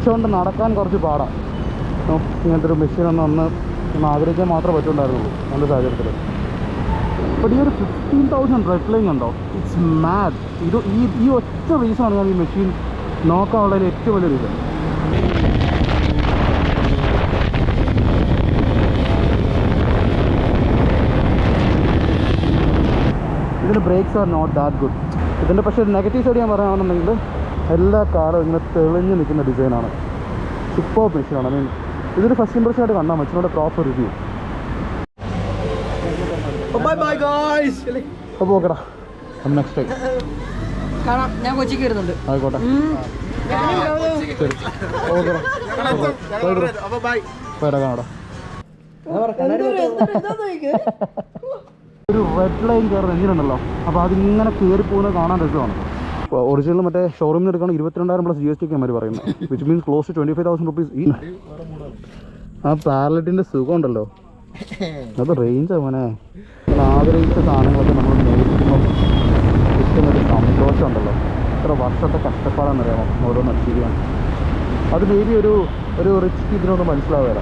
പിടിച്ചുകൊണ്ട് നടക്കാൻ കുറച്ച് പാടാണ്. ഇങ്ങനത്തെ ഒരു മെഷീൻ ഒന്ന് ആഗ്രഹിക്കാൻ മാത്രമേ പറ്റുണ്ടായിരുന്നുള്ളൂ എൻ്റെ സാഹചര്യത്തിൽ. ബട്ട് ഈ ഒരു 15,000 റെക്ലൈങ് ഉണ്ടോ? It's mad. ഈ ഒറ്റ റീസണാണ് ഞാൻ ഈ മെഷീൻ നോക്കാനുള്ളതിൽ ഏറ്റവും വലിയ റീസൺ. ഇതിന് brakes are not that good. ഇതിൻ്റെ പക്ഷേ നെഗറ്റീവ് സൈഡ് ഞാൻ പറയുകയാണെന്നുണ്ടെങ്കിൽ എല്ലാ കാറും ഇങ്ങനെ തെളിഞ്ഞ് നിൽക്കുന്ന ഡിസൈനാണ്. സൂപ്പർ മെഷീനാണ്. ഐ മീൻ ഇതിന് ഫസ്റ്റ് ഇംപ്രഷനായിട്ട് കണ്ടാൽ മച്ചിനോട് പ്രോപ്പർ റിവ്യൂ. അപ്പോൾ ഓക്കെടാ, നെക്സ്റ്റ് ടൈം കാണാം. ഞാൻ കൊച്ചിക്ക് വരുന്നുണ്ട്. ആയിക്കോട്ടെ, ഓക്കെടാ, പോയിടാ കാണാടാ. ഒരു റെഡ് ലൈൻ കയറുന്ന എഞ്ചിനുണ്ടല്ലോ, അപ്പോൾ അതിങ്ങനെ കയറി പോകുന്നത് കാണാൻ രസമാണ്. ഒറിജിനൽ മറ്റേ ഷോറൂമിൽ നിന്ന് എടുക്കുകയാണ് 22,000 പ്ലസ് GST ഒക്കെ അവർ പറയുന്നത്, which means close to 25,000 rupees. ഈ ആ പാരലറ്റിൻ്റെ സുഖം ഉണ്ടല്ലോ, അത് റേഞ്ചാണ് മോനെ. ആഗ്രഹിച്ച സാധനങ്ങളൊക്കെ നമ്മൾ മേടിക്കുമ്പോൾ കിട്ടുന്നൊരു സന്തോഷം ഉണ്ടല്ലോ. എത്ര വർഷത്തെ കഷ്ടപ്പാടാണെന്നറിയാമോ ഓരോന്ന് അച്ചീവ് ചെയ്യാൻ. അത് മേ ബി ഒരു റിച്ച് ഇതിനൊന്നും മനസ്സിലാവുക.